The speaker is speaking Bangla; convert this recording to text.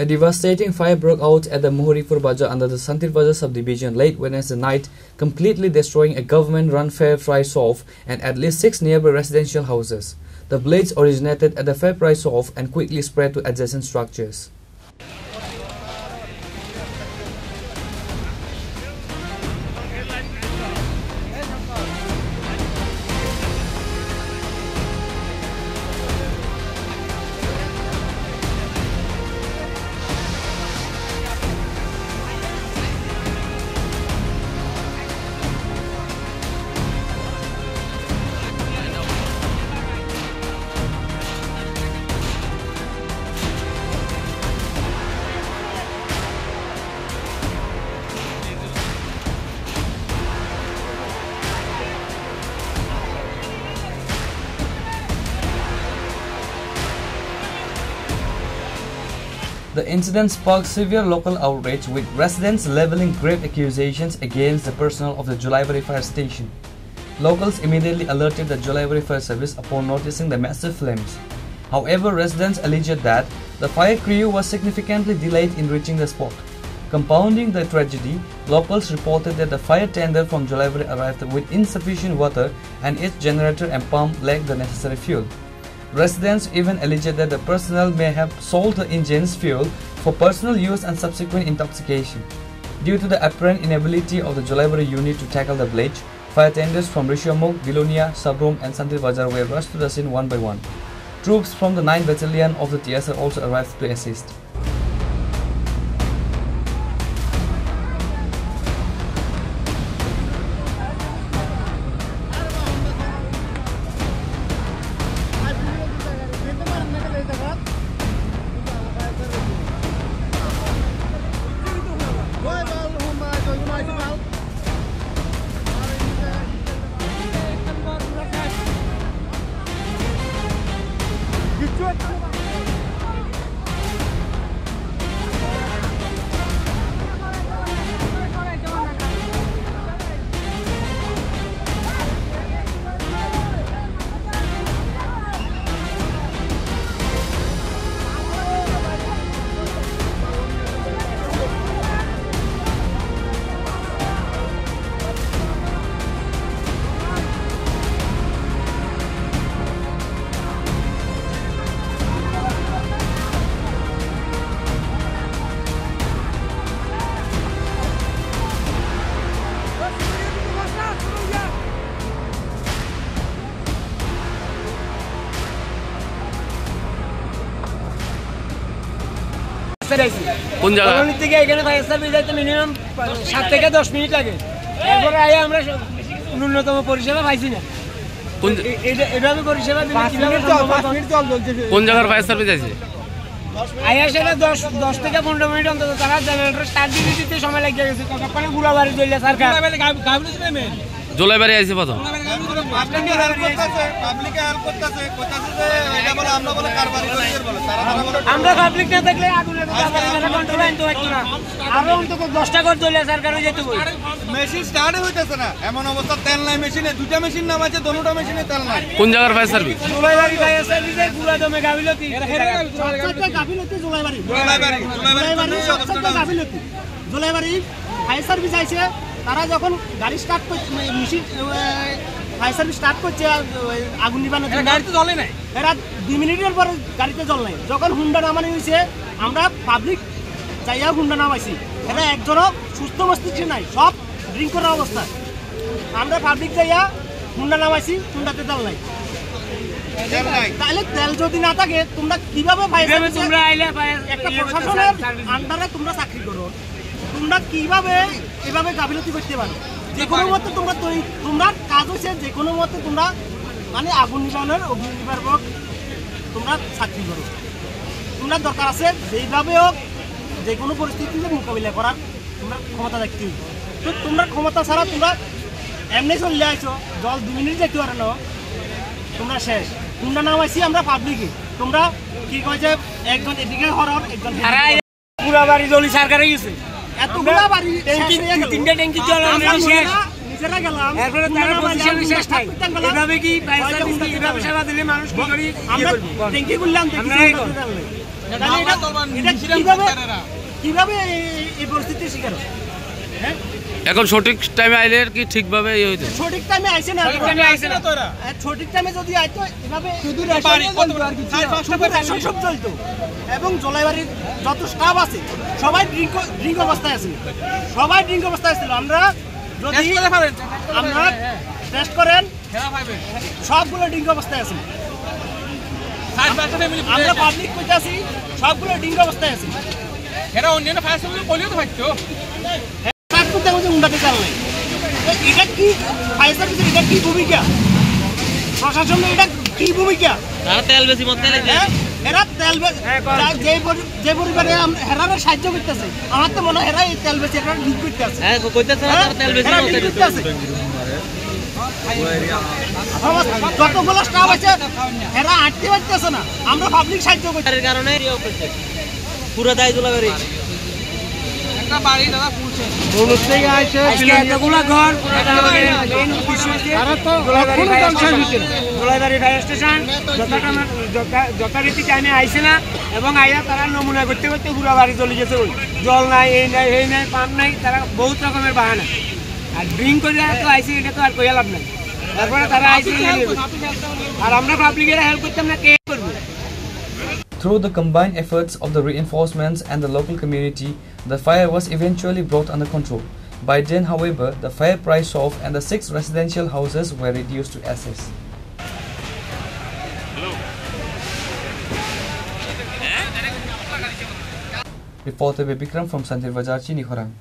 A devastating fire broke out at the Mohoripur Bazaar under the Santir Bazaar subdivision late Wednesday night, completely destroying a government-run fair fry shop and at least 6 nearby residential houses. The blaze originated at the fair fry shop and quickly spread to adjacent structures. The incident sparked severe local outrage, with residents leveling grave accusations against the personnel of the Julaibari fire station. Locals immediately alerted the Julaibari fire service upon noticing the massive flames. However, residents alleged that the fire crew was significantly delayed in reaching the spot. Compounding the tragedy, locals reported that the fire tender from Julaibari arrived with insufficient water and its generator and pump lacked the necessary fuel. Residents even alleged that the personnel may have sold the engine's fuel for personal use and subsequent intoxication. Due to the apparent inability of the Julaibari unit to tackle the blaze, fire tenders from Rishyamukh, Bilonia, Sabrom and Santir Bazaar were rushed to the scene one by one. Troops from the 9th Battalion of the TSR also arrived to assist. কোন জায়গা থেকে এখানে ফায়ার সার্ভিস যাইতে মিনিমাম 7 থেকে 10 মিনিট লাগে। এরপরে আয়া আমরা ন্যূনতম পরিষেবা পাইছি না। কোন এভাবে পরিষেবা দিলে কিভাবে 5 মিনিট জল জ্বলছে। কোন জায়গার ফায়ার সার্ভিস আছে? আয়া সেটা 10 থেকে 15 মিনিট অন্তত তারা জেনারেটর স্টার্ট দিতে সময় লাগিয়ে গেছে। কতক্ষণে গুলাবাড়ি জ্বললে সরকার গাবিলতি নেমে জলাইবাড়ি আইছে প্রথম পাবলিকে হেল্প করতেছে যে এটা বলে আমরা বলে কারবারি করি বলে আমরা পাবলিক না থাকলে আগুনের কন্ট্রোল আনতে পারতো না। আরো অন্তত 10টা করে জ্বললে সরকার যেতে বলে মেশিন স্টার্ট হইতেছে না। এমন অবস্থা তেল নাই মেশিনে, দুটো মেশিন নামাছে, দুটোটা মেশিনে তেল নাই। কোন জায়গার ফায়ার সার্ভিস? জলাইবাড়ি ফায়ার সার্ভিসে পুরো দমে গাবিলতি গাবিলতি জলাইবাড়ি জলাইবাড়ি ফায়ার সার্ভিস আইছে। তারা যখন গাড়ি স্টার্ট করছে, মেশিন ফায়ার সার্ভিস স্টার্ট করছে আগুন নিবানোর জন্য, গাড়িতে জ্বলে নাই। এরা 2 মিনিটের পর গাড়িতে জল নাই। যখন হুন্ডা নামানো হয়েছে আমরা পাবলিক যাইয়া হুন্ডা নামাইছি। এরা একজনও সুস্থ মস্তিষ্ক নাই, সব ড্রিঙ্ক করার অবস্থা। আমরা পাবলিক যাইয়া হুন্ডা নামাইছি, হুন্ডাতে তেল নাই। তাহলে তেল যদি না থাকে তোমরা কিভাবে ফায়ার সার্ভিস একটা প্রশাসনের আন্ডারে তোমরা চাকরি করো, তোমরা কিভাবে এভাবে গাফিলতি করতে পারো? যে কোনো মতে তোমরা কাজ হচ্ছে, যে কোনো মতে তোমরা মানে আগুন নিবানোর অগ্নি নির্বাপক তোমরা চাকরি করো। তোমরা দরকার আছে যেইভাবে হোক যে কোনো পরিস্থিতিতে মোকাবিলা করার তোমরা ক্ষমতা দেখতে হবে। তো তোমরা ক্ষমতা ছাড়া তোমরা এমনি চলে আসছো, জল 2 মিনিট দেখতে পারে না, তোমরা শেষ। তোমরা নামাইছি আমরা পাবলিকে, তোমরা কি কয়েছে একজন এদিকে হরর একজন পুরা বাড়ি জলি সরকারে গেছে। এতগুলা বাড়ি 3টা ট্যাঙ্কি জল শেষ। নিজেরা গেলাম এরপরে তারা পজিশন শেষ নাই এভাবে কি ফায়ার সার্ভিস কি এভাবে সেবা দিলে মানুষ কি করি আমরা ট্যাঙ্কি করলাম কিভাবে এই পরিস্থিতির শিকার হ্যাঁ এখন সঠিক টাইমে আইলে কি ঠিকভাবে ইয়ে হইতো সঠিক টাইমে আইছে না তোরা সঠিক টাইমে যদি আইতো এভাবে শুধু রেশন সব চলতো এবং জলাইবাড়ির যত স্টাফ আছে সবাই ড্রিঙ্ক অবস্থায় আছে সবাই ড্রিঙ্ক অবস্থায় ছিল আমরা যদি আমরা টেস্ট করেন সবগুলো ড্রিঙ্ক অবস্থায় আছে আমরা পাবলিক কইতাছি সবগুলো ড্রিঙ্ক অবস্থায় আছে এরা অন্যান্য ফায়ার সার্ভিস বলিও তো ভাইতো এটা কি ফায়ার সার্ভিসের এটা কি ভূমিকা প্রশাসনের এটা কি ভূমিকা তেল বেশি মত এরা তেল যে পরিবারে হেরারে সাহায্য করতেছে আমার তো মনে হয় এরা এই তেল বেশি এরা লিক করতেছে যতগুলো স্টাফ আছে এরা আটকে পারতেছে না আমরা পাবলিক সাহায্য করছি কারণে পুরো দায় জলাইবাড়ি জলাইবাড়ি ফায়ার স্টেশন যথারীতি টাইমে আইসে না এবং আইয়া তারা নমুনা করতে করতে পুরো বাড়ি চলে গেছে জল নাই এই নাই এই নাই পাম্প নাই তারা বহুত রকমের বাহানা আর ড্রিঙ্ক করে তো আইসি এটা তো আর কইয়া লাভ নাই তারপরে তারা আইসি আর আমরা পাবলিকের হেল্প করতাম না কে করবো Through the combined efforts of the reinforcements and the local community, the fire was eventually brought under control. By then, however, the fire priced off and the 6 residential houses were reduced to ashes. Reporter Bikram from Santir Bazar, Chini Khorang.